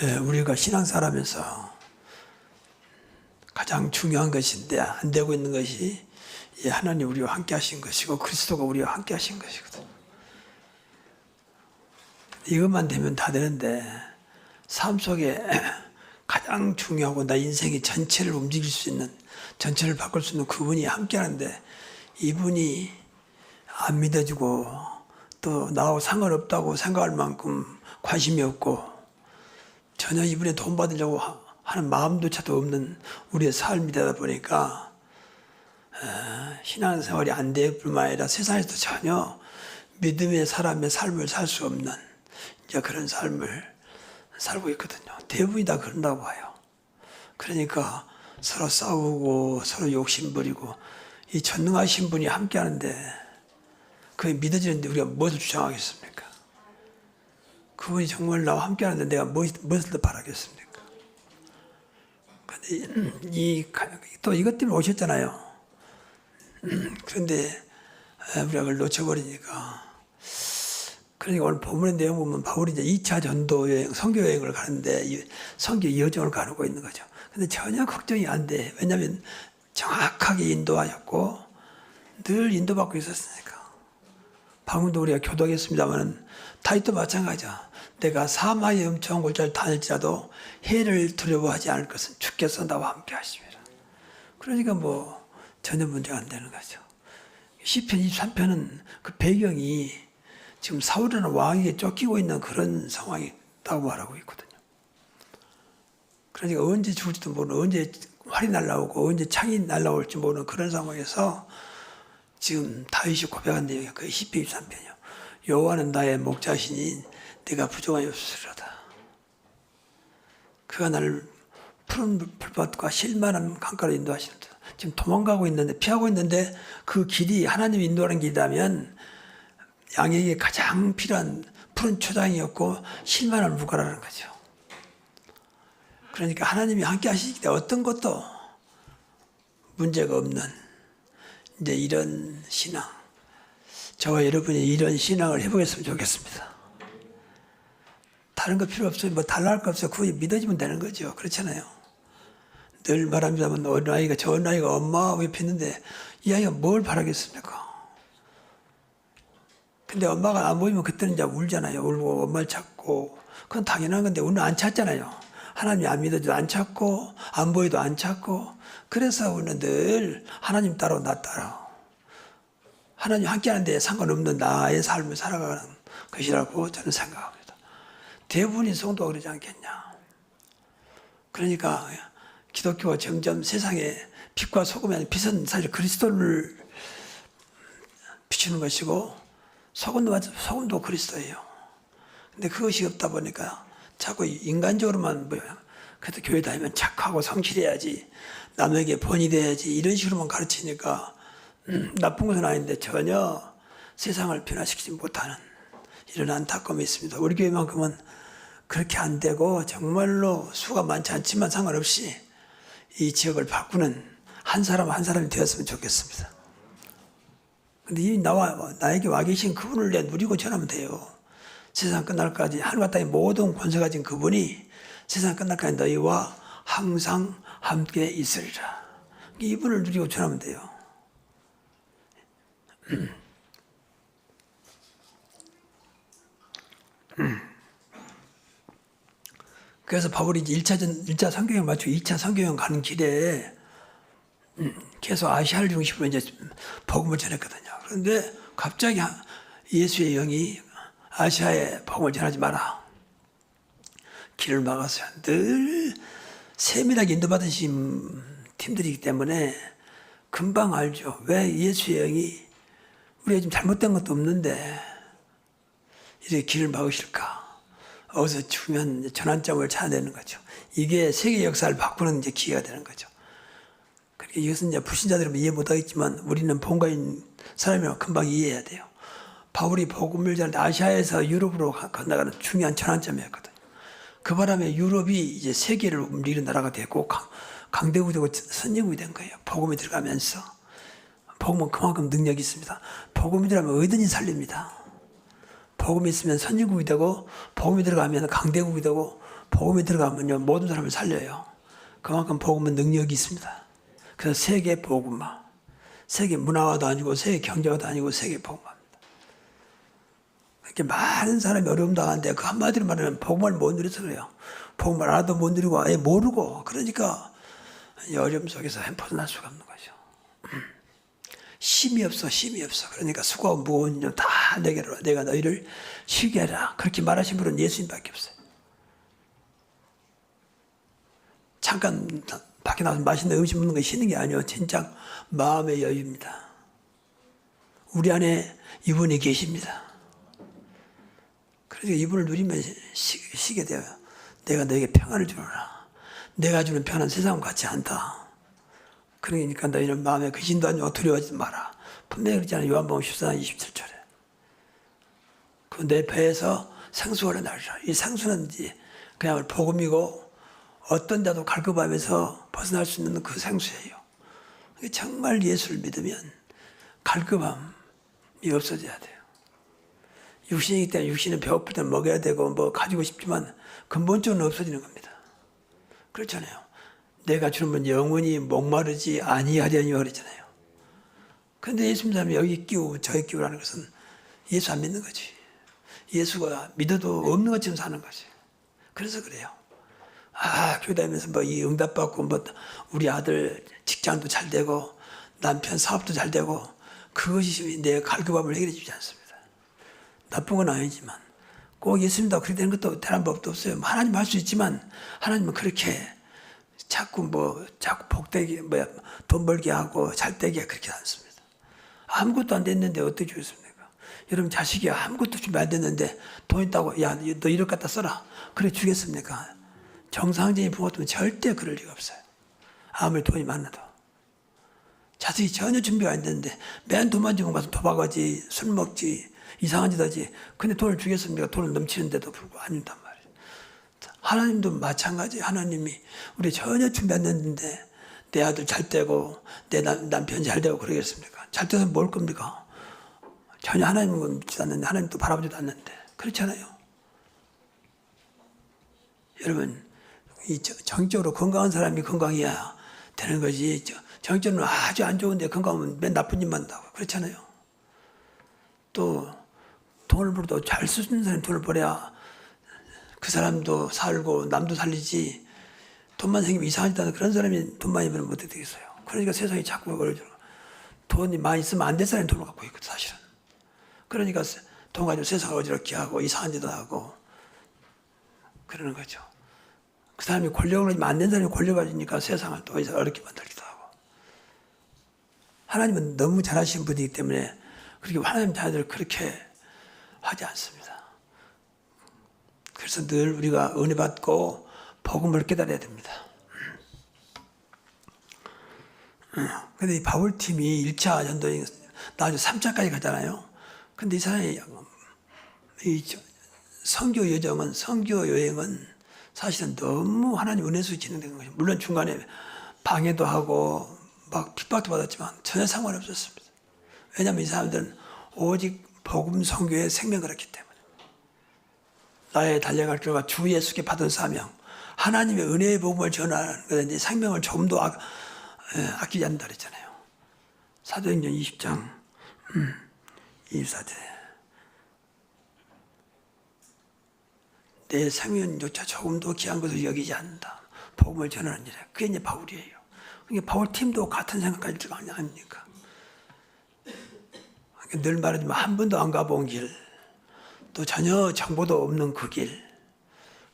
우리가 신앙생활하면서 가장 중요한 것인데 안 되고 있는 것이 하나님 우리와 함께 하신 것이고 그리스도가 우리와 함께 하신 것이거든요. 이것만 되면 다 되는데 삶 속에 가장 중요하고 나 인생의 전체를 움직일 수 있는, 전체를 바꿀 수 있는 그분이 함께 하는데 이분이 안 믿어주고 또 나하고 상관없다고 생각할 만큼 관심이 없고 전혀 이분의 도움 받으려고 하는 마음조차도 없는 우리의 삶이 되다 보니까 신앙생활이 안 될 뿐만 아니라 세상에서 전혀 믿음의 사람의 삶을 살 수 없는 이제 그런 삶을 살고 있거든요. 대부분이 다 그런다고 봐요. 그러니까 서로 싸우고 서로 욕심부리고 이 전능하신 분이 함께 하는데 그게 믿어지는데 우리가 무엇을 주장하겠습니까? 그분이 정말 나와 함께 하는데 내가 무엇을 더 바라겠습니까? 근데 또 이것 때문에 오셨잖아요. 그런데 우리가 그걸 놓쳐버리니까. 그러니까 오늘 본문의 내용 보면 바울이 이제 2차 전도 여행, 선교 여행을 가는데 선교 여정을 가고 있는 거죠. 근데 전혀 걱정이 안 돼. 왜냐하면 정확하게 인도하셨고 늘 인도받고 있었으니까. 방금도 우리가 교도하겠습니다만 다윗도 마찬가지야. 내가 사마의 엄청한 골짜기를 다닐지라도 해를 두려워하지 않을 것은 주께서 나와 함께 하심이라. 그러니까 뭐 전혀 문제가 안 되는 거죠. 시편 23편은 그 배경이 지금 사울이라는 왕에게 쫓기고 있는 그런 상황이 있다고 말하고 있거든요. 그러니까 언제 죽을지도 모르는, 언제 활이 날라오고 언제 창이 날라올지 모르는 그런 상황에서 지금 다윗이 고백한 내용이 그 시편 23편이요. 여호와는 나의 목자시니 내가 부족함이 없으리로다. 그가 나를 푸른 풀밭과 실만한 강가로 인도하시는다. 지금 도망가고 있는데 피하고 있는데 그 길이 하나님이 인도하는 길이라면 양에게 가장 필요한 푸른 초장이었고 실만한 물가라는 거죠. 그러니까 하나님이 함께 하시기 때문에 어떤 것도 문제가 없는 이제 이런 신앙, 저와 여러분이 이런 신앙을 해보겠으면 좋겠습니다. 다른 거 필요 없어요. 뭐 달라 할 거 없어요. 그거 믿어지면 되는 거죠. 그렇잖아요. 늘 말합니다만 어린 아이가 저 어린 아이가 엄마 옆에 있는데 이 아이가 뭘 바라겠습니까? 근데 엄마가 안 보이면 그때는 이제 울잖아요. 울고 엄마를 찾고 그건 당연한 건데 우리는 안 찾잖아요. 하나님이 안 믿어도 안 찾고 안 보여도 안 찾고 그래서 우리는 늘 하나님 따로 나 따로 하나님 함께하는데 상관없는 나의 삶을 살아가는 것이라고 저는 생각합니다. 대부분의 성도가 그러지 않겠냐. 그러니까 기독교가 점점 세상에 빛과 소금이 아닌 빛은 사실 그리스도를 비추는 것이고 소금도 그리스도예요. 근데 그것이 없다 보니까 자꾸 인간적으로만 그래도 교회 다니면 착하고 성실해야지 남에게 본이 돼야지 이런 식으로만 가르치니까 나쁜 것은 아닌데 전혀 세상을 변화시키지 못하는 이런 안타까움이 있습니다. 우리 교회만큼은 그렇게 안 되고 정말로 수가 많지 않지만 상관없이 이 지역을 바꾸는 한 사람 한 사람이 되었으면 좋겠습니다. 근데 이 나에게 와 계신 그분을 내가 누리고 전하면 돼요. 세상 끝날까지 하늘과 땅의 모든 권세 가진 그분이 세상 끝날까지 너희와 항상 함께 있으리라. 이분을 누리고 전하면 돼요. 그래서 바울이 이제 1차 선교여행 마치고 2차 선교여행 가는 길에 계속 아시아를 중심으로 이제 복음을 전했거든요. 그런데 갑자기 예수의 영이 아시아에 복음을 전하지 마라. 길을 막았어요. 늘 세밀하게 인도받으신 팀들이기 때문에 금방 알죠. 왜 예수의 영이 우리가 지금 잘못된 것도 없는데 이렇게 길을 막으실까? 어디서 죽으면 전환점을 찾아내는 거죠. 이게 세계 역사를 바꾸는 이제 기회가 되는 거죠. 그러니까 이것은 이제 불신자들은 이해 못하겠지만 우리는 본가인 사람이라면 금방 이해해야 돼요. 바울이 복음을 전할 때 아시아에서 유럽으로 건너가는 중요한 전환점이었거든요. 그 바람에 유럽이 이제 세계를 움직이는 나라가 되고 강대국되고 선진국이 된 거예요. 복음이 들어가면서. 복음은 그만큼 능력이 있습니다. 복음이 들어가면 어디든지 살립니다. 복음이 있으면 선진국이 되고, 복음이 들어가면 강대국이 되고, 복음이 들어가면요 모든 사람을 살려요. 그만큼 복음은 능력이 있습니다. 그래서 세계 복음화, 세계 문화화도 아니고 세계 경제화도 아니고 세계 복음화입니다. 이렇게 많은 사람이 어려움 당하는데 그 한마디로 말하면 복음을 못 누려서 그래요. 복음을 알아도 못 누리고 아예 모르고, 그러니까 이 어려움 속에서 벗어날 수가 없는 거죠. 힘이 없어. 그러니까 수고하고 무거운 일 다 내게로 내가 너희를 쉬게 하라. 그렇게 말하신 분은 예수님밖에 없어요. 잠깐 밖에 나가서 맛있는 음식 먹는 거 쉬는 게 아니에요. 진짜 마음의 여유입니다. 우리 안에 이분이 계십니다. 그러니까 이분을 누리면 쉬게 돼요. 내가 너에게 평안을 주노라. 내가 주는 평안은 세상과 같지 않다. 그러니까 너희는 마음에 근심도 하지 말고 두려워하지 마라. 분명히 그렇잖아요. 요한복음 14장 27절에. 그 내 배에서 생수가 흘러나오리라. 이 생수는 그냥 복음이고 어떤 자도 갈급하면서 벗어날 수 있는 그 생수예요. 정말 예수를 믿으면 갈급함이 없어져야 돼요. 육신이기 때문에 육신은 배고플 때는 먹어야 되고 뭐 가지고 싶지만 근본적으로 없어지는 겁니다. 그렇잖아요. 내가 주는 영원히 목마르지 아니하려니 그러잖아요. 그런데 예수 믿는 사람이 여기 끼고 저기 끼고라는 것은 예수 안 믿는 거지. 예수가 믿어도 없는 것처럼 사는 거지. 그래서 그래요. 교회 다니면서 뭐 이 응답받고 뭐 우리 아들 직장도 잘 되고 남편 사업도 잘 되고 그것이 내 갈급함을 해결해 주지 않습니다. 나쁜 건 아니지만 꼭 예수 믿다고 그렇게 되는 것도 대단한 법도 없어요. 하나님 할 수 있지만 하나님은 그렇게 자꾸 복되게 돈 벌게 하고 잘 되게 그렇게 않습니다. 아무것도 안 됐는데 어떻게 주겠습니까? 여러분 자식이 아무것도 준비 안 됐는데 돈 있다고 야 너 이럴 갖다 써라. 그래 주겠습니까? 정상적인 부모님은 절대 그럴 리가 없어요. 아무리 돈이 많아도. 자식이 전혀 준비가 안 됐는데 맨 돈만 주면 가서 도박하지 술 먹지 이상한 짓 하지. 근데 돈을 주겠습니까? 돈을 넘치는데도 불구하고 안 준단 말이에요. 하나님도 마찬가지. 하나님이 우리 전혀 준비 안 됐는데 내 아들 잘 되고 내 남편 잘 되고 그러겠습니까? 잘 돼서 뭘 겁니까? 전혀 하나님은 믿지도 않는데 하나님도 바라보지도 않는데 그렇잖아요. 여러분 이 정적으로 건강한 사람이 건강해야 되는 거지. 정적으로 아주 안 좋은데 건강하면 맨 나쁜 일만 한다고 그렇잖아요. 또 돈을 벌어도 잘 쓰는 사람이 돈을 벌어야 그 사람도 살고 남도 살리지. 돈만 생기면 이상하지 않은 그런 사람이 돈 많이 벌면 어떻게 되겠어요. 그러니까 세상이 자꾸 그러죠. 돈이 많이 있으면 안 될 사람이 돈을 갖고 있거든 사실은. 그러니까 돈 가지고 세상을 어지럽게 하고 이상한 짓도 하고 그러는 거죠. 그 사람이 권력을 가지면 안 된 사람이 권력을 가지니까 세상을 또 어렵게 만들기도 하고. 하나님은 너무 잘하시는 분이기 때문에 그렇게 하나님 자녀들을 그렇게 하지 않습니다. 그래서 늘 우리가 은혜 받고 복음을 깨달아야 됩니다. 근데 이 바울팀이 1차 전도행 나중에 3차까지 가잖아요. 근데 이 사람이 이 선교 여행은 사실은 너무 하나님 은혜 속에 진행된 거죠. 물론 중간에 방해도 하고 막 핍박도 받았지만 전혀 상관없었습니다. 왜냐하면 이 사람들은 오직 복음 선교에 생명을 했기 때문에. 나의 달려갈 길과 주 예수께 받은 사명, 하나님의 은혜의 복음을 전하는 것인데 생명을 조금도 아끼지 않는다 그랬잖아요. 사도행전 20장 24절. 내 생명조차 조금도 귀한 것을 여기지 않는다. 복음을 전하는 일에. 그게 이제 바울이에요. 그러니까 바울 팀도 같은 생각까지 들어가 아닙니까? 그러니까 늘 말하지만 한 번도 안 가본 길, 또 전혀 정보도 없는 그 길.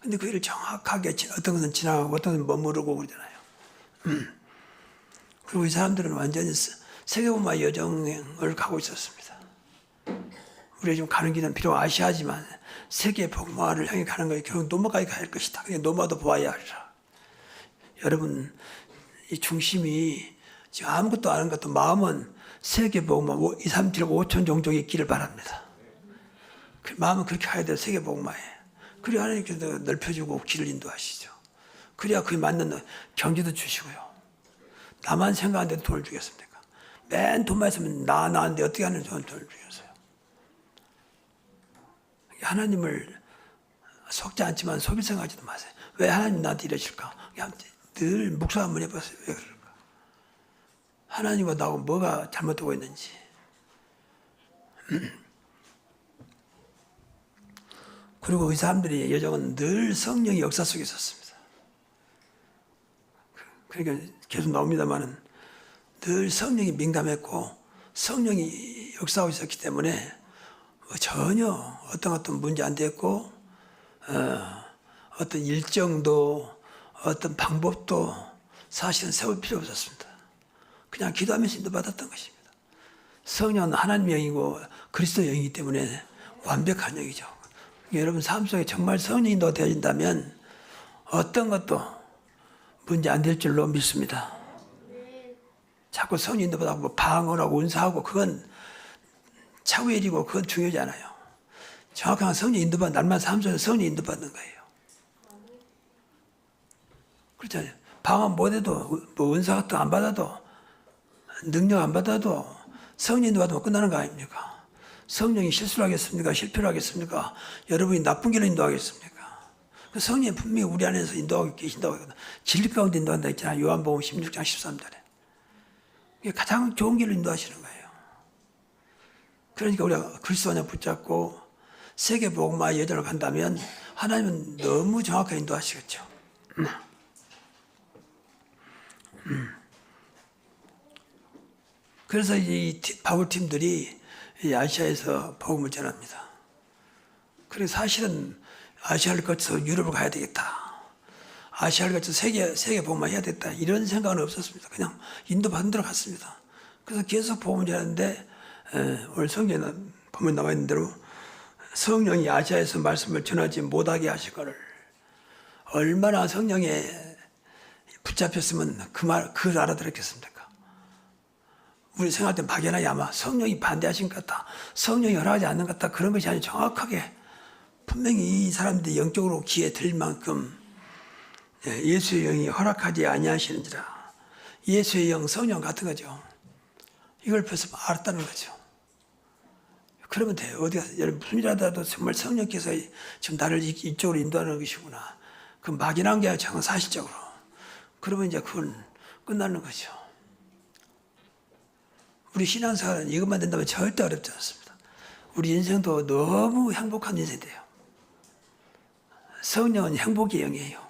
근데 그 길을 정확하게 어떤 것은 지나가고 어떤 것은 머무르고 그러잖아요. 그리고 이 사람들은 완전히 세계복음화 여정을 가고 있었습니다. 우리가 지금 가는 길은 비록 아시아지만 세계복음화를 향해 가는 거예요. 결국 노마까지 갈 것이다. 그냥 노마도 보아야 하리라. 여러분 이 중심이 지금 아무것도 아는 것도 마음은 세계복음화 2, 3, 7, 5천 종족의 길을 바랍니다. 그 마음은 그렇게 가야 돼요. 세계복음화에. 그래야 하나님께서 넓혀주고 길을 인도하시죠. 그래야 그에 맞는 경제도 주시고요. 나만 생각하는데도 돈을 주겠습니까? 맨 돈만 있으면 나한테 어떻게 하는 돈을 주겠어요. 하나님을 속지 않지만 속일 생각하지도 마세요. 왜 하나님 나한테 이러실까? 그냥 늘 묵상 한번 해보세요. 왜 그럴까? 하나님과 나하고 뭐가 잘못되고 있는지. 그리고 이 사람들이 여정은 늘 성령의 역사 속에 있었습니다. 그러니까 계속 나옵니다만은 늘 성령이 민감했고 성령이 역사하고 있었기 때문에 전혀 어떤 문제 안 됐고 어떤 일정도 어떤 방법도 사실은 세울 필요 없었습니다. 그냥 기도하면서 인도받았던 것입니다. 성령은 하나님의 영이고 그리스도 영이기 때문에 완벽한 영이죠. 여러분 삶 속에 정말 성령 인도가 되어진다면 어떤 것도 문제 안 될 줄로 믿습니다. 자꾸 성령 인도받고 뭐 방언하고 은사하고 그건 차후 일이고 그건 중요하지 않아요. 정확한 성령 인도받는 날마다 삶 속에 성령 인도받는 거예요. 그렇잖아요. 방언 못해도 뭐 은사 같은 거 안 받아도 능력 안 받아도 성령 인도받으면 끝나는 거 아닙니까? 성령이 실수를 하겠습니까? 실패를 하겠습니까? 여러분이 나쁜 길로 인도하겠습니까? 그 성령이 분명히 우리 안에서 인도하고 계신다고 하거든. 진리 가운데 인도한다 했잖아요. 요한복음 16장 13절에. 이게 가장 좋은 길로 인도하시는 거예요. 그러니까 우리가 그리스도 안에 붙잡고 세계 복음화의 여정을 간다면 하나님은 너무 정확하게 인도하시겠죠. 그래서 이 바울팀들이 이 아시아에서 복음을 전합니다. 그래서 사실은 아시아를 거쳐서 유럽을 가야 되겠다. 아시아를 거쳐서 세계 복음화 해야 되겠다. 이런 생각은 없었습니다. 그냥 인도 받은 대로 갔습니다. 그래서 계속 복음을 전하는데 오늘 성경에 보면 나와 있는 대로 성령이 아시아에서 말씀을 전하지 못하게 하시거늘 얼마나 성령에 붙잡혔으면 그걸 알아들었겠습니까? 우리 생각할 때 막연하게 아마 성령이 반대하신 것 같다. 성령이 허락하지 않는 것 같다. 그런 것이 아니라 정확하게 분명히 이 사람들이 영적으로 귀에 들 만큼 예수의 영이 허락하지 아니하시는지라. 예수의 영, 성령 같은 거죠. 이걸 벌써 알았다는 거죠. 그러면 돼요. 어디가 여러분 무슨 일 하다도 정말 성령께서 지금 나를 이쪽으로 인도하는 것이구나. 그 막연한 게 아니라 사실적으로. 그러면 이제 그건 끝나는 거죠. 우리 신앙생활은 이것만 된다면 절대 어렵지 않습니다. 우리 인생도 너무 행복한 인생이 돼요. 성령은 행복의 영이에요.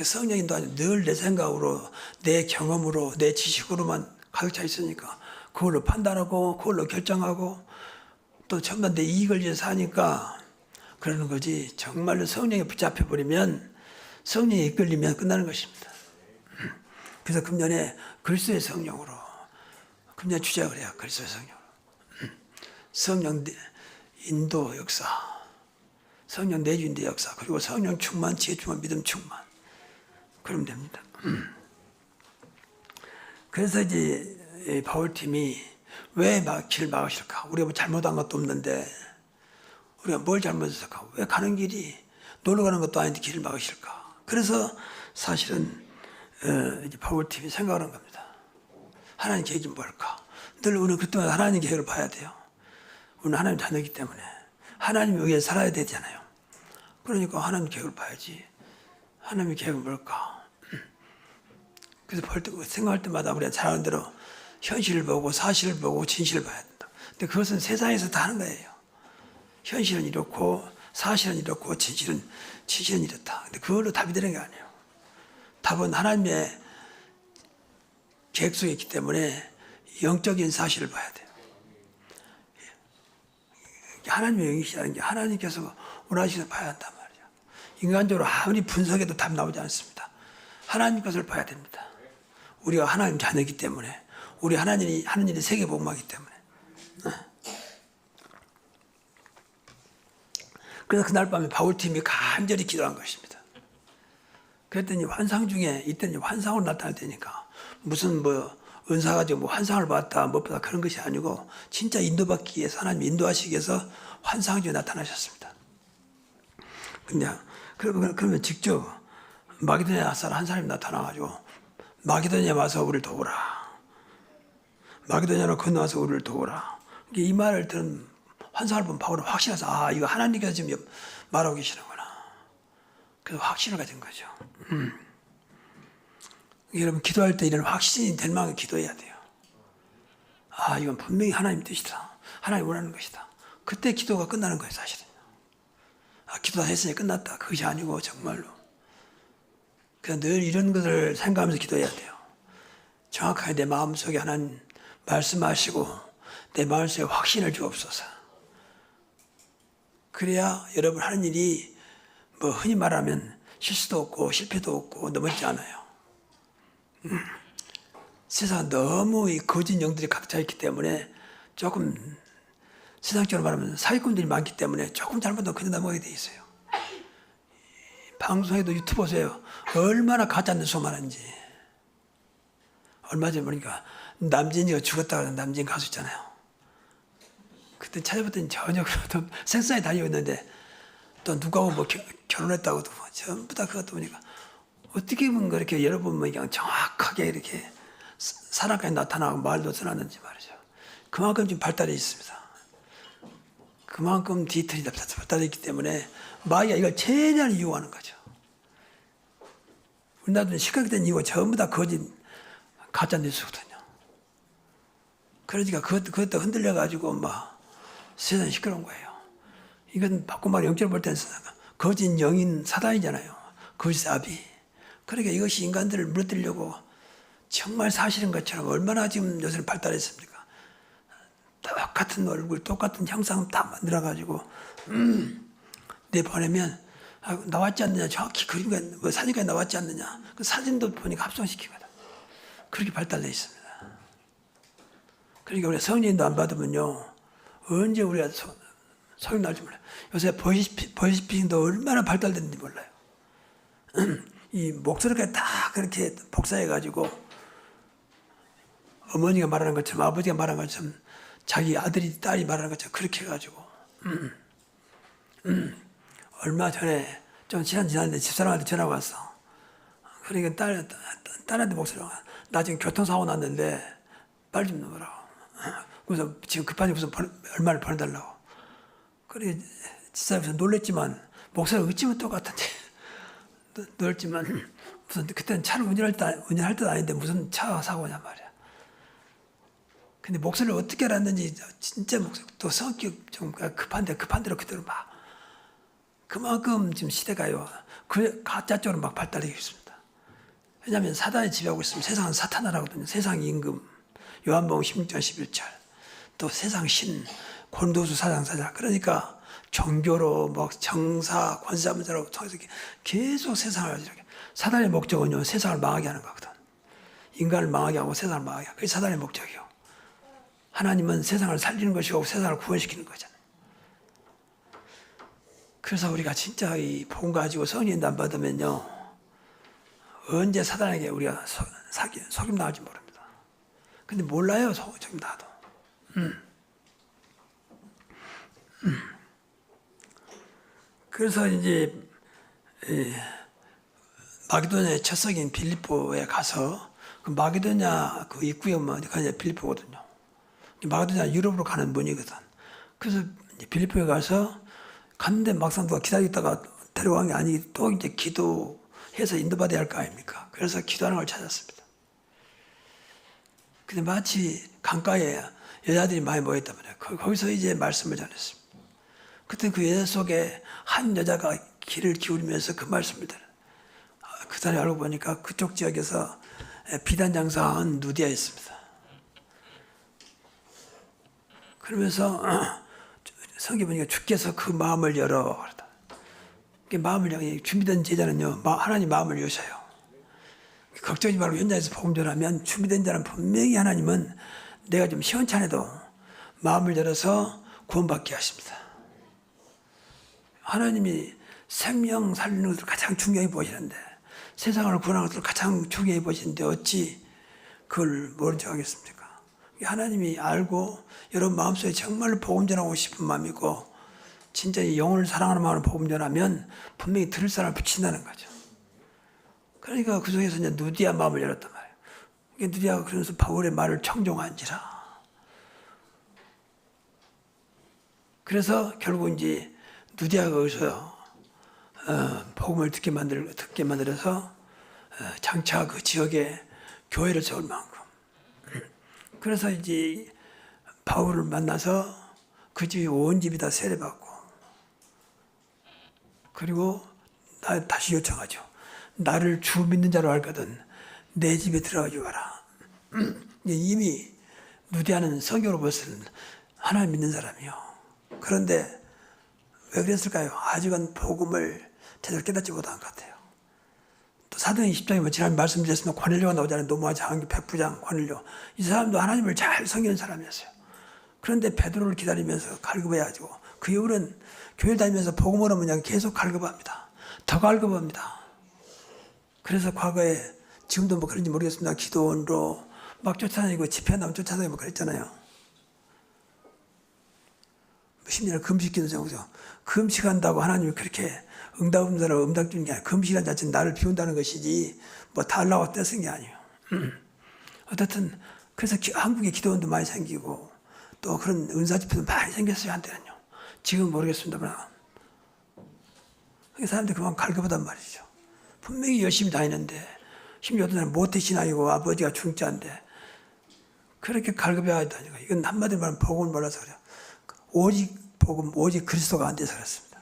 성령이 늘 내 생각으로, 내 경험으로, 내 지식으로만 가득 차 있으니까 그걸로 판단하고, 그걸로 결정하고, 또 전부 내 이익을 위해서 하니까 그러는 거지. 정말로 성령에 붙잡혀버리면, 성령에 이끌리면 끝나는 것입니다. 그래서 금년에 그리스도의 성령으로, 금년 주제를 해요. 그리스도의 성령으로. 성령 인도 역사, 성령 내주인도 역사, 그리고 성령 충만, 지혜 충만, 믿음 충만. 그러면 됩니다. 그래서 이제 바울팀이 왜 길을 막으실까? 우리가 뭐 잘못한 것도 없는데 우리가 뭘 잘못했을까? 왜 가는 길이 놀러 가는 것도 아닌데 길을 막으실까? 그래서 사실은 이제 바울팀이 생각하는 겁니다. 하나님 계획이 뭘까? 늘 우리는 그때마다 하나님 계획을 봐야 돼요. 우리는 하나님 자녀이기 때문에 하나님 위해 살아야 되잖아요. 그러니까 하나님 계획을 봐야지. 하나님의 계획은 뭘까? 그래서 생각할 때마다 우리가 잘하는 대로 현실을 보고 사실을 보고 진실을 봐야 된다. 근데 그것은 세상에서 다 하는 거예요. 현실은 이렇고 사실은 이렇고 진실은 이렇다. 근데 그걸로 답이 되는 게 아니에요. 답은 하나님의 계획 속에 있기 때문에 영적인 사실을 봐야 돼요. 하나님의 영이시라는 게 하나님께서 원하시는 봐야 한단 말이에요. 인간적으로 아무리 분석해도 답 나오지 않습니다. 하나님 것을 봐야 됩니다. 우리가 하나님 자녀이기 때문에, 우리 하나님이 세계 복음하기 때문에. 그래서 그날 밤에 바울팀이 간절히 기도한 것입니다. 그랬더니 환상 중에 이때는 환상으로 나타날 때니까 무슨 뭐 은사 가지고 뭐 환상을 봤다, 무엇보다 그런 것이 아니고 진짜 인도받기 위해서 하나님 인도하시기 위해서 환상 중에 나타나셨습니다. 근데 그러면 직접 마게도냐 사람 한 사람이 나타나가지고 마게도냐에 와서 우리를 도우라. 마게도냐로 건너와서 우리를 도우라. 이 말을 들은 환상을 보면 바울은 확신해서 아 이거 하나님께서 지금 말하고 계시는구나. 그래서 확신을 가진 거죠. 여러분 기도할 때 이런 확신이 될 만큼 기도해야 돼요. 아 이건 분명히 하나님 뜻이다. 하나님 원하는 것이다. 그때 기도가 끝나는 거예요 사실은. 아 기도 다 했으니 끝났다. 그것이 아니고 정말로. 그래서 늘 이런 것을 생각하면서 기도해야 돼요. 정확하게 내 마음속에 하나님 말씀하시고 내 마음속에 확신을 주옵소서. 그래야 여러분 하는 일이 뭐 흔히 말하면 실수도 없고 실패도 없고 넘어지지 않아요. 세상은 너무 이 거짓 영들이 가득 차 있기 때문에 조금 세상적으로 말하면 사기꾼들이 많기 때문에 조금 잘못하면 그냥 넘어가게 돼 있어요. 방송에도 유튜브 보세요. 얼마나 가짜 뉴스 많은지. 얼마 전에 보니까 남진이가 죽었다고 하는 남진 가수 있잖아요. 그때 찾아봤더니 전혀 그것도 생사에 다니고 있는데 또 누구하고 뭐 결혼했다고도 뭐 전부 다 그것도 보니까 어떻게 보면 그렇게 여러분 뭐 그냥 정확하게 이렇게 사람까지 나타나고 말도 써놨는지 말이죠. 그만큼 지금 발달해 있습니다. 그만큼 디테일이 발달해 있기 때문에 마귀가 이걸 최대한 이용하는 거죠. 우리나라도 시각이 된 이유가 전부 다 거짓 가짜 뉴스거든요. 그러니까 그것도 흔들려가지고 막 세상이 시끄러운 거예요. 이건 바꿔 말해 영적으로 볼 때는 거짓 영인 사단이잖아요. 거짓 아비. 그러니까 이것이 인간들을 무너뜨리려고 정말 사실인 것처럼 얼마나 지금 요새는 발달했습니까? 똑같은 얼굴, 똑같은 형상 다 만들어가지고 내 보내면 나왔지 않느냐 정확히 그림과 뭐 사진까지 나왔지 않느냐 그 사진도 보니까 합성시키거든. 그렇게 발달되어 있습니다. 그러니까 우리가 성령도 안 받으면요 언제 우리가 소용 날지 몰라요. 요새 보이스피싱도 얼마나 발달됐는지 몰라요. 이 목소리까지 다 그렇게 복사해가지고 어머니가 말하는 것처럼 아버지가 말하는 것처럼 자기 아들이 딸이 말하는 것처럼 그렇게 해가지고 얼마 전에 좀 시간 지났는데 집사람한테 전화가 왔어. 그러니까 딸한테 목소리가 나 지금 교통사고 났는데 빨리 좀 넣으라고. 그래서 지금 급하게 무슨 얼마를 보내달라고. 그래 집사람이 놀랬지만 목소리가 어찌면 똑같은데 놀랬지만 무슨 그때는 차를 운전할 때도 아닌데 무슨 차 사고냐 말이야. 근데 목소리를 어떻게 알았는지 진짜 목소리 또 성격 좀 급한 대로 그대로 막 그만큼 지금 시대가요 그 가짜 쪽으로 막 발달되고 있습니다. 왜냐하면 사단이 지배하고 있으면 세상은 사탄나라거든요. 세상 임금 요한복음 16장 11절 또 세상 신 곤도수 사장사자 그러니까 종교로 뭐 정사 권사문자로 통해서 계속 세상을 이렇게 사단의 목적은요 세상을 망하게 하는 거거든. 인간을 망하게 하고 세상을 망하게 하고 그게 사단의 목적이요. 하나님은 세상을 살리는 것이고 세상을 구원시키는 거잖아요. 그래서 우리가 진짜 이 복음 가지고 성령도 안 받으면요 언제 사단에게 우리가 속임 나올지 모릅니다. 근데 몰라요 속임 나도. 그래서 이제 마게도냐의 첫 성인 빌립보에 가서 그 마게도냐 그 입구에 뭐 그냥 빌립보거든요. 마게도냐 유럽으로 가는 문이거든. 그래서 빌립보에 가서 갔는데 막상 누가 기다리다가 데려간 게 아니고 또 이제 기도해서 인도받아야 할 거 아닙니까? 그래서 기도하는 걸 찾았습니다. 근데 마치 강가에 여자들이 많이 모였단 말이에요. 거기서 이제 말씀을 전했습니다. 그때 그 여자 속에 한 여자가 귀를 기울이면서 그 말씀을 들어요. 그 사람이 알고 보니까 그쪽 지역에서 비단 장사한 누디아였습니다. 그러면서 성경 보니까 주께서 그 마음을 열어 그러다. 마음을 열어 준비된 제자는요 하나님 마음을 여셔요. 걱정하지 말고 현장에서 복음 전하면 준비된 자는 분명히 하나님은 내가 좀 시원찮아도 마음을 열어서 구원받게 하십니다. 하나님이 생명 살리는 것을 가장 중요히 보시는데 세상을 구원하는 것을 가장 중요히 보시는데 어찌 그걸 모른 척 하겠습니까? 하나님이 알고 여러분 마음속에 정말로 복음 전하고 싶은 마음이고 진짜 이 영혼을 사랑하는 마음으로 복음 전하면 분명히 들을 사람을 붙인다는 거죠. 그러니까 그 속에서 이제 누디아 마음을 열었단 말이에요. 누디아가 그러면서 바울의 말을 청종한지라. 그래서 결국 이제 누디아가 거기서 복음을 듣게 만들어서 장차 그 지역에 교회를 세울 만큼. 그래서 이제 바울을 만나서 그 집이 온 집이 다 세례받고, 그리고 나 다시 요청하죠. 나를 주 믿는 자로 알거든 내 집에 들어가 주어라. 이미 누디아는 성경으로 봤을 때 하나님 믿는 사람이요. 그런데 왜 그랬을까요? 아직은 복음을 제대로 깨닫지 못한 것 같아요. 또 사도행 10장에 지난번에 말씀드렸으면 고넬료가 나오잖아요. 노마 장기 백부장 고넬료. 이 사람도 하나님을 잘 섬기는 사람이었어요. 그런데 베드로를 기다리면서 갈급해가지고 그 이후로는 교회 다니면서 복음을 하면 그냥 계속 갈급합니다. 더 갈급합니다. 그래서 과거에 지금도 뭐 그런지 모르겠습니다. 기도원으로 막 쫓아다니고 집회하면 쫓아다니고 그랬잖아요. 심지어는 금식기도 정도. 금식한다고 하나님이 그렇게 응답음사로 응답 주는 게 아니에요. 금식이라는 자체는 나를 비운다는 것이지 뭐 달라고 떼쓴 게 아니에요. 어쨌든 그래서 한국에 기도원도 많이 생기고 또 그런 은사 집회도 많이 생겼어요. 한때는요. 지금 모르겠습니다만 사람들이 그만 갈급하단 말이죠. 분명히 열심히 다니는데 심지어 어떤 사람은 모태신앙이고 아버지가 중자인데 그렇게 갈급해야 한다니까. 이건 한마디로 말하면 복음을 몰라서 그래요. 오직 복음, 오직 그리스도가 안 돼서 그렇습니다.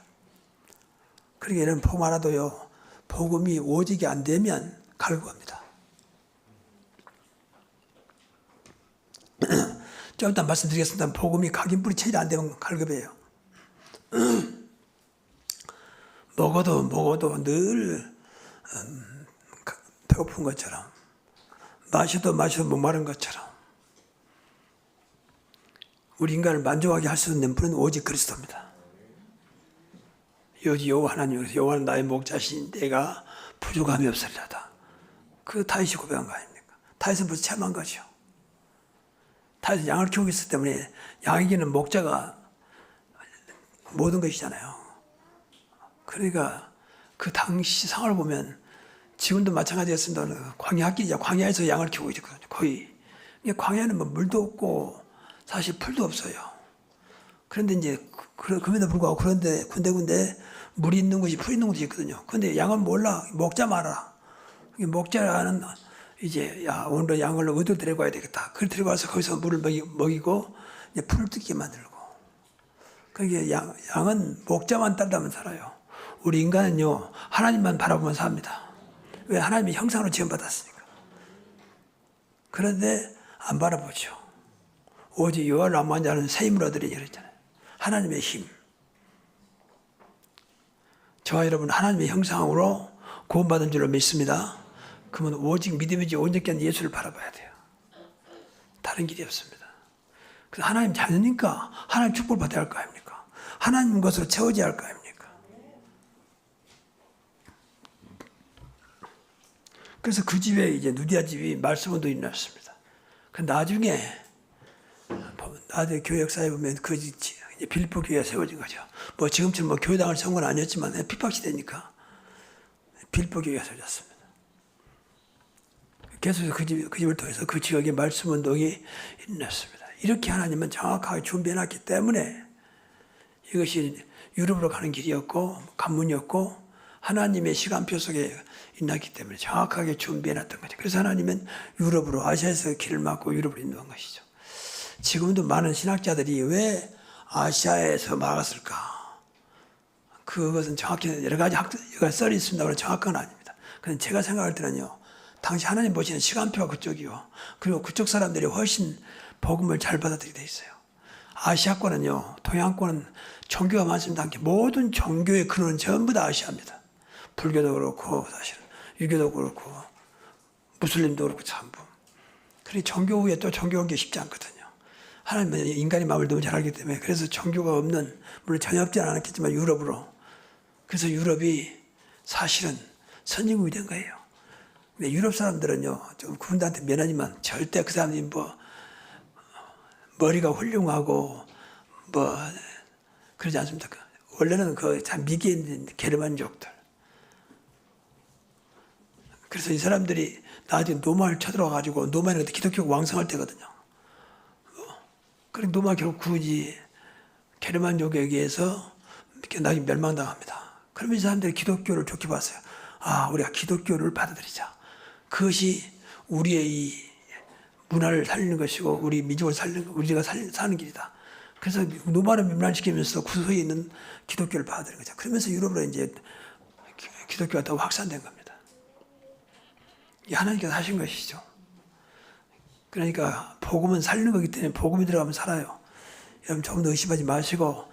그러니까 이런 복음 하나도요, 복음이 오직이 안 되면 갈급합니다. 좀 이따 말씀드리겠습니다. 복음이 각인뿌리 체질이 안 되면 갈급해요. 먹어도 늘 배고픈 것처럼, 마셔도 목마른 것처럼, 우리 인간을 만족하게 할 수 있는 분은 오직 그리스도입니다. 여호와 하나님께서 여호와는 나의 목자신 내가 부족함이 없으리라다. 그 다윗이 고백한 거 아닙니까? 다윗은 벌써 체험한 거죠. 다윗은 양을 키우고 있었기 때문에 양에게는 목자가 모든 것이잖아요. 그러니까 그 당시 상황을 보면 지금도 마찬가지였습니다. 광야학기죠. 광야에서 양을 키우고 있거든요. 거의. 광야는 뭐 물도 없고 사실 풀도 없어요. 그런데 이제 그럼에도 불구하고 그런데 군데군데 물이 있는 곳이 풀 있는 곳이 있거든요. 그런데 양은 몰라. 먹자 말아. 목자는 이제 야 오늘 양을 어디로 데리고 가야 되겠다. 그걸 데리고 와서 거기서 물을 먹이고 이제 풀을 뜯게 만들고. 그러니까 양은 목자만 따르면 살아요. 우리 인간은요 하나님만 바라보면 삽니다. 왜? 하나님의 형상으로 지음받았으니까. 그런데 안 바라보죠. 오직 여호와를 안무한 자는 새 힘을 얻으리니 그랬잖아요. 하나님의 힘. 저와 여러분 하나님의 형상으로 구원받은 줄로 믿습니다. 그러면 오직 믿음이지 온전한 예수를 바라봐야 돼요. 다른 길이 없습니다. 그래서 하나님 자녀니까 하나님 축복을 받아야 할 거 아닙니까? 하나님 것으로 채워져야 할 거 아닙니까? 그래서 그 집에 이제 누디아 집이 말씀원도 일어났습니다. 그 나중에 교회 역사에 보면 그 빌립보 교회가 세워진 거죠. 뭐 지금처럼 뭐 교회당을 세운 건 아니었지만 핍박시대니까 빌립보 교회가 세워졌습니다. 계속해서 그 집을 통해서 그 지역에 말씀 운동이 일어났습니다. 이렇게 하나님은 정확하게 준비해놨기 때문에 이것이 유럽으로 가는 길이었고 관문이었고 하나님의 시간표 속에 있났기 때문에 정확하게 준비해놨던 거죠. 그래서 하나님은 유럽으로 아시아에서 길을 막고 유럽으로 인도한 것이죠. 지금도 많은 신학자들이 왜 아시아에서 막았을까? 그것은 정확히 여러 가지 썰이 있습니다만 정확한 건 아닙니다. 그런데 제가 생각할 때는요. 당시 하나님 보시는 시간표가 그쪽이요. 그리고 그쪽 사람들이 훨씬 복음을 잘 받아들이게 돼 있어요. 아시아권은요. 동양권은 종교가 많습니다. 모든 종교의 근원은 전부 다 아시아입니다. 불교도 그렇고 사실은 유교도 그렇고 무슬림도 그렇고 전부. 그리고 종교 후에 또 종교 온 게 쉽지 않거든요. 하나님은 인간의 마음을 너무 잘 알기 때문에 그래서 종교가 없는 물론 전혀 없지는 않았겠지만 유럽으로 그래서 유럽이 사실은 선진국이 된 거예요. 근데 유럽 사람들은요 좀 그분들한테 미안하지만 절대 그 사람들이 뭐 머리가 훌륭하고 뭐 그러지 않습니까? 원래는 그 참 미개에 있는 게르만족들. 그래서 이 사람들이 나중에 노마를 쳐들어가지고 노마는 기독교가 왕성할 때거든요. 그리고 노마 결국 굳이 게르만족에 의해서 이렇게 나중에 멸망당합니다. 그러면 이 사람들이 기독교를 좋게 봤어요. 아, 우리가 기독교를 받아들이자. 그것이 우리의 이 문화를 살리는 것이고 우리 민족을 살리는 우리가 사는 길이다. 그래서 로마를 멸망시키면서 구석에 있는 기독교를 받아들인 거죠. 그러면서 유럽으로 이제 기독교가 더 확산된 겁니다. 이게 하나님께서 하신 것이죠. 그러니까 복음은 살리는 거기 때문에 복음이 들어가면 살아요. 여러분 조금 더 의심하지 마시고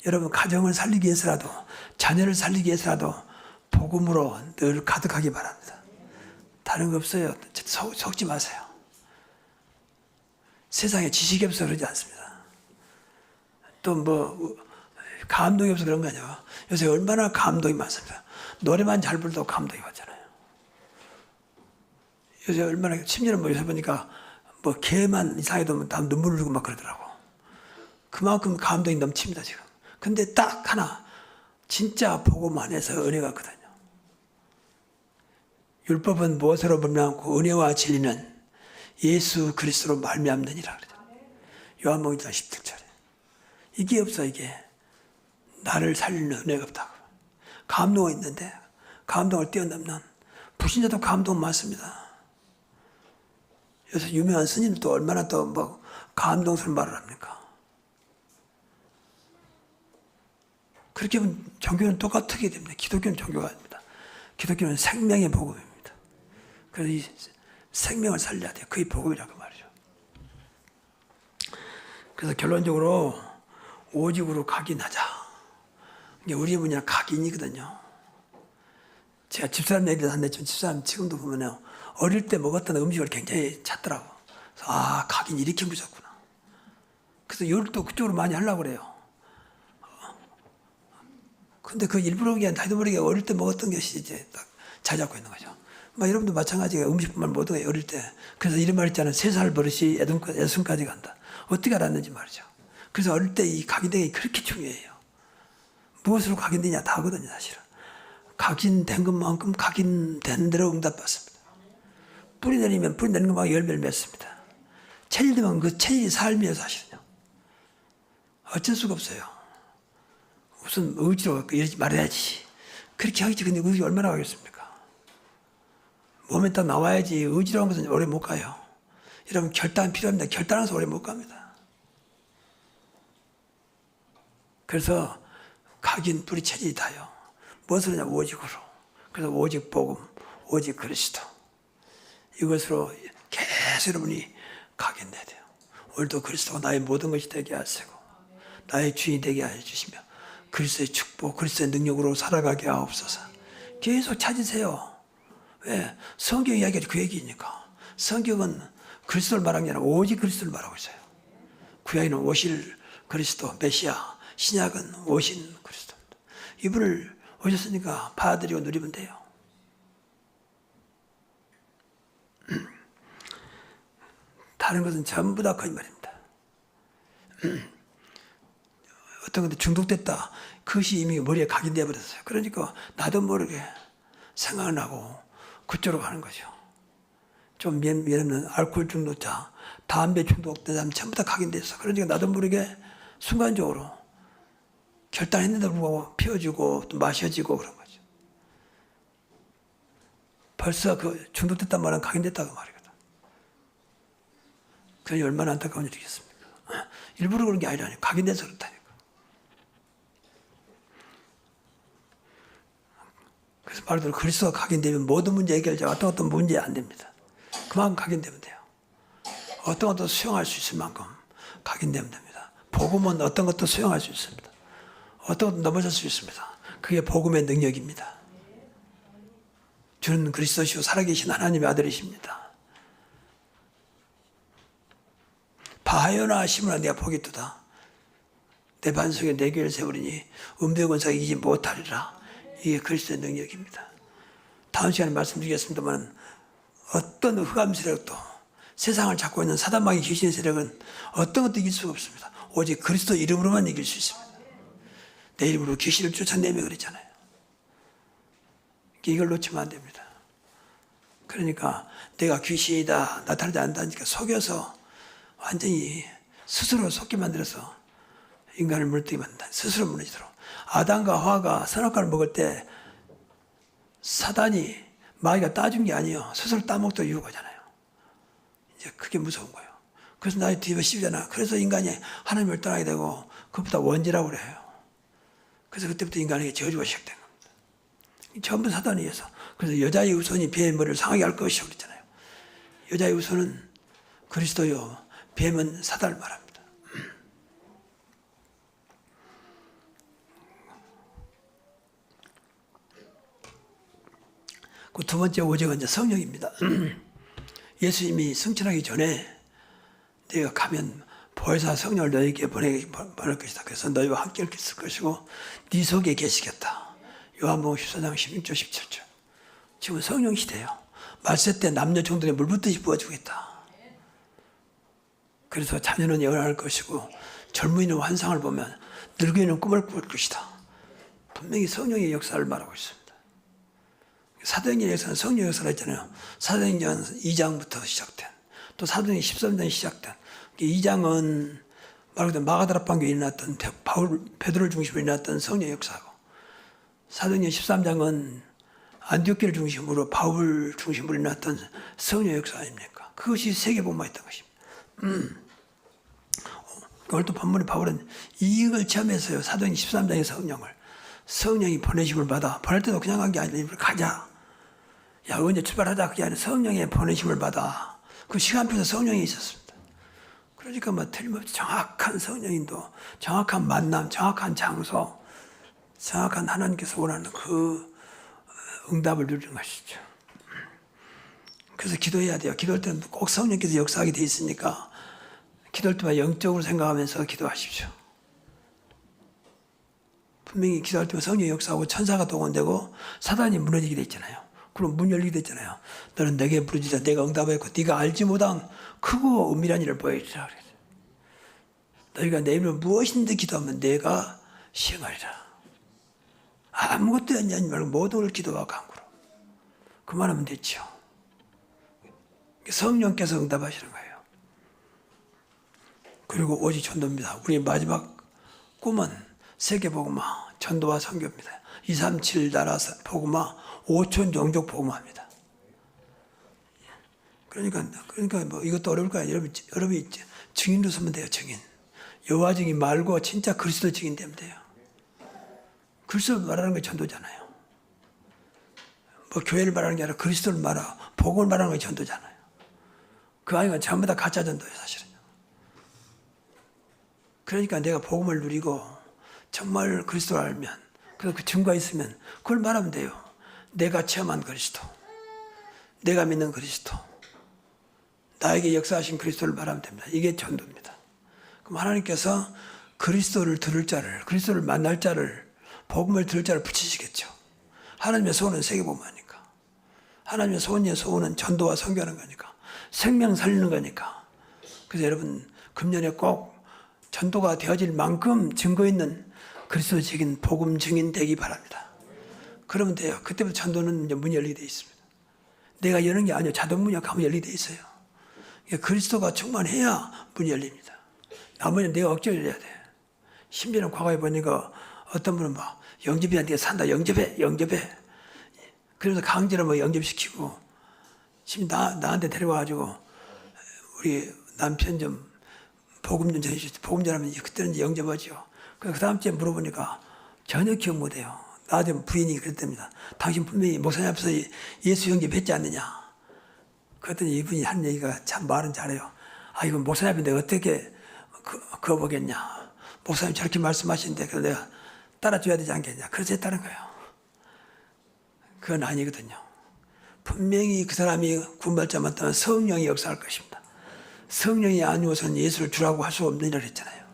여러분 가정을 살리기 위해서라도 자녀를 살리기 위해서라도 복음으로 늘 가득하기 바랍니다. 다른 거 없어요. 속지 마세요. 세상에 지식이 없어 그러지 않습니다. 또 뭐 감동이 없어 그런 거 아니에요. 요새 얼마나 감동이 많습니다. 노래만 잘 불러도 감동이 왔잖아요. 요새 얼마나 심지어는 뭐 요새 보니까 뭐 개만 이상해도 다 눈물 흘리고 막 그러더라고. 그만큼 감동이 넘칩니다 지금. 근데 딱 하나 진짜 복음 안에서 은혜가 있거든요. 율법은 무엇으로 분명하고 은혜와 진리는 예수 그리스도로 말미암느니라 그러잖아요. 요한복음 1장 17절에. 이게 없어 이게. 나를 살리는 은혜가 없다고. 감동은 있는데 감동을 뛰어넘는 불신자도 감동 많습니다. 요새 유명한 스님도 얼마나 또 뭐 감동스러운 말을 합니까? 그렇게 하면 종교는 똑같게 됩니다. 기독교는 종교가 아닙니다. 기독교는 생명의 복음입니다. 그래서 이 생명을 살려야 돼요. 그게 복음이라고 말이죠. 그래서 결론적으로 오직으로 각인하자. 이게 우리 분야 각인이거든요. 제가 집사람 얘기를 하는데 집사람 지금도 보면요. 어릴 때 먹었던 음식을 굉장히 찾더라고. 그래서 아, 각인 이렇게 무섭구나. 그래서 열도 그쪽으로 많이 하려고 그래요. 근데 그 일부러 그냥 나도 모르게 어릴 때 먹었던 것이 이제 딱 자잡고 있는 거죠. 막 여러분도 마찬가지예요. 음식뿐만 모든 게 어릴 때. 그래서 이런 말 있잖아요. 3살 버릇이 애순까지 간다. 어떻게 알았는지 말이죠. 그래서 어릴 때 이 각인되기 그렇게 중요해요. 무엇으로 각인되냐 다 하거든요, 사실은. 각인된 것만큼 각인된 대로 응답받습니다. 뿌리 내리면 뿌리 내리는 것만큼 열매를 맺습니다. 체질되면 그 체질이 삶이에요, 사실은요. 어쩔 수가 없어요. 무슨 의지로 이러지 말아야지. 그렇게 하겠지. 근데 의지 얼마나 가겠습니까? 몸에 딱 나와야지. 의지로 한 것은 오래 못 가요. 여러분 결단 필요합니다. 결단해서 오래 못 갑니다. 그래서 각인 뿌리 체질이 다요. 무엇을 하냐? 오직으로. 그래서 오직 복음, 오직 그리스도. 이것으로 계속 여러분이 각인돼야 돼요. 오늘도 그리스도가 나의 모든 것이 되게 하시고 나의 주인이 되게 하여 주시며 그리스도의 축복, 그리스도의 능력으로 살아가게 하옵소서. 계속 찾으세요. 왜? 성경 이야기가 그 얘기니까. 성경은 그리스도를 말하는 게 아니라 오직 그리스도를 말하고 있어요. 구약에는 오실 그리스도, 메시아, 신약은 오신 그리스도입니다. 이분을 오셨으니까 받아들이고 누리면 돼요. 다른 것은 전부 다 거짓말입니다. 어떤 건데 중독됐다. 그것이 이미 머리에 각인되어 버렸어요. 그러니까 나도 모르게 생각을 하고 그쪽으로 가는 거죠. 좀 예를 알코올 중독자, 담배 중독된 사람 전부 다 각인됐어. 그러니까 나도 모르게 순간적으로 결단했는데도 불구하고 피워지고 또 마셔지고 그런 거죠. 벌써 그 중독됐단 말은 각인됐다고 말이거든. 그게 얼마나 안타까운 일이겠습니까? 일부러 그런 게 아니라니까. 각인돼서 그렇다니까. 그래서 말대로 그리스도가 각인되면 모든 문제 해결자 어떤 문제 안 됩니다. 그만큼 각인되면 돼요. 어떤 것도 수용할 수 있을 만큼 각인되면 됩니다. 복음은 어떤 것도 수용할 수 있습니다. 어떤 것도 넘어설 수 있습니다. 그게 복음의 능력입니다. 주는 그리스도시요 살아계신 하나님의 아들이십니다. 바하여나 시므나 내가 보겠도다. 내 반석에 내 교회를 세우리니 은배 권세가 이기지 못하리라. 이게 그리스도의 능력입니다. 다음 시간에 말씀드리겠습니다만 어떤 흑암 세력도 세상을 잡고 있는 사단마귀 귀신의 세력은 어떤 것도 이길 수가 없습니다. 오직 그리스도 이름으로만 이길 수 있습니다. 내 이름으로 귀신을 쫓아내며 그랬잖아요. 이걸 놓치면 안 됩니다. 그러니까 내가 귀신이다 나타나지 않는다니까 속여서 완전히 스스로 속게 만들어서 인간을 무너뜨리게 만든다. 스스로 무너지도록. 아담과 하와가 선악과를 먹을 때 사단이 마귀가 따준 게 아니에요. 스스로 따먹도 유혹하잖아요. 이제 그게 무서운 거예요. 그래서 나의 뒤집어 씌우잖아. 그래서 인간이 하나님을 떠나게 되고 그것보다 원죄라고 그래요. 그래서 그때부터 인간에게 저주가 시작된 겁니다. 전부 사단에 의해서. 그래서 여자의 후손이 뱀의 머리를 상하게 할 것이라고 그랬잖아요. 여자의 후손은 그리스도요, 뱀은 사단을 말합니다. 그 두 번째 오직은 이제 성령입니다. 예수님이 승천하기 전에 내가 가면 보혜사 성령을 너에게 보낼 것이다. 그래서 너희와 함께 있을 것이고 네 속에 계시겠다. 요한복음 14장 16절 17절. 지금 성령 시대예요. 말세 때 남녀 종들에 물 붓듯이 부어주겠다. 그래서 자녀는 영원할 것이고 젊은이는 환상을 보면 늙은이는 꿈을 꿀 것이다. 분명히 성령의 역사를 말하고 있습니다. 사도행전 역사는 성령 역사를 했잖아요. 사도행전 2장부터 시작된, 또 사도행전 13장이 시작된. 2장은 말 그대로 마가다라 판교에 일어났던 베드로를 중심으로 일어났던 성령 역사고, 사도행전 13장은 안디옥교를 중심으로 바울 중심으로 일어났던 성령 역사 아닙니까? 그것이 세계복음화였던 것입니다. 오늘 또 본문에 바울은 이익을 체험했어요. 사도행전 13장의 성령이 보내심을 받아. 보낼 때도 그냥 간 게 아니라 가자. 야, 언제 출발하자. 그게 아니라 성령의 보내심을 받아. 그 시간표에서 성령이 있었습니다. 그러니까 뭐 틀림없이 정확한 성령인도, 정확한 만남, 정확한 장소, 정확한 하나님께서 원하는 그 응답을 누리는 것이죠. 그래서 기도해야 돼요. 기도할 때는 꼭 성령께서 역사하게 돼 있으니까 기도할 때만 영적으로 생각하면서 기도하십시오. 분명히 기도할 때만 성령이 역사하고 천사가 동원되고 사단이 무너지게 돼 있잖아요. 그럼 문 열리게 됐잖아요. 너는 내게 부르짖자. 내가 응답하였고 네가 알지 못한 크고 은밀한 일을 보여주라. 너희가 내 이름으로 무엇인데 기도하면 내가 시행하리라. 아무것도 하지 말고 모든 걸 기도와 간구로. 그만하면 됐죠. 성령께서 응답하시는 거예요. 그리고 오직 전도입니다. 우리의 마지막 꿈은 세계복음화, 전도와 선교입니다. 237 나라 복음화, 5천 종족 복음화입니다. 그러니까 뭐 이것도 어려울 거야. 여러분이 증인으로 서면 돼요. 증인. 여호와 증인 말고 진짜 그리스도 증인 되면 돼요. 그리스도 말하는 게 전도잖아요. 뭐 교회를 말하는 게 아니라 그리스도를 복음을 말하는 게 전도잖아요. 그 아이가 전부 다 가짜 전도예요, 사실은. 그러니까 내가 복음을 누리고 정말 그리스도를 알면, 그래서 그 증거가 있으면 그걸 말하면 돼요. 내가 체험한 그리스도, 내가 믿는 그리스도, 나에게 역사하신 그리스도를 말하면 됩니다. 이게 전도입니다. 그럼 하나님께서 그리스도를 들을 자를, 그리스도를 만날 자를, 복음을 들을 자를 붙이시겠죠. 하나님의 소원은 세계복음화니까. 하나님의 소원은 전도와 선교하는 거니까. 생명 살리는 거니까. 그래서 여러분 금년에 꼭 전도가 되어질 만큼 증거 있는 그리스도적인 복음 증인 되기 바랍니다. 그러면 돼요. 그때부터 전도는 이제 문이 열리게 되어 있습니다. 내가 여는 게 아니에요. 자동문이 가면 열리게 되어 있어요. 그리스도가 충만해야 문이 열립니다. 나머지는 내가 억지로 열려야 돼. 심지어는 과거에 보니까 어떤 분은 막 영접이 안 돼. 산다. 영접해. 그래서 강제로 뭐 영접시키고, 지금 나한테 데려와가지고 우리 남편 좀 복음 좀 전해주세요. 복음 전하면 그때는 이제 영접하죠. 그 다음 주에 물어보니까 전혀 기억 못해요. 나한테 부인이 그랬답니다. 당신 분명히 목사님 앞에서 예수 영접했지 않느냐. 그랬더니 이분이 한 얘기가 참 말은 잘해요. 아, 이건 목사님 앞인데 어떻게 그거 보겠냐. 목사님 저렇게 말씀하시는데 그래서 내가 따라줘야 되지 않겠냐. 그래서 했다는 거예요. 그건 아니거든요. 분명히 그 사람이 군발자 맞다면 성령이 역사할 것입니다. 성령이 아니어서는 예수를 주라고 할 수 없는 일을 했잖아요.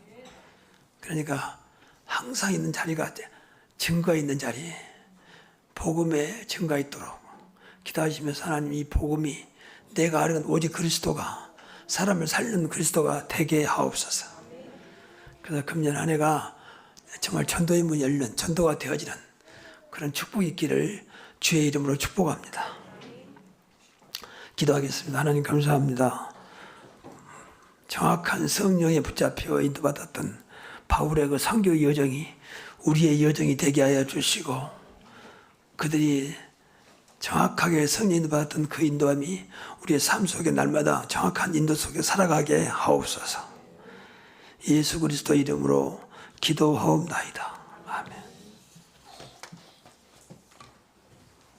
그러니까 항상 있는 자리가 증거가 있는 자리, 복음에 증거가 있도록 기도하시면서 하나님 이 복음이 내가 아는 오직 그리스도가, 사람을 살리는 그리스도가 되게 하옵소서. 그래서 금년 한 해가 정말 전도의 문이 열리는, 전도가 되어지는 그런 축복이 있기를 주의 이름으로 축복합니다. 기도하겠습니다. 하나님 감사합니다. 정확한 성령에 붙잡혀 인도받았던 바울의 그 선교 여정이 우리의 여정이 되게 하여 주시고, 그들이 정확하게 성령 받았던 그 인도함이 우리의 삶 속에 날마다 정확한 인도 속에 살아가게 하옵소서. 예수 그리스도 이름으로 기도하옵나이다.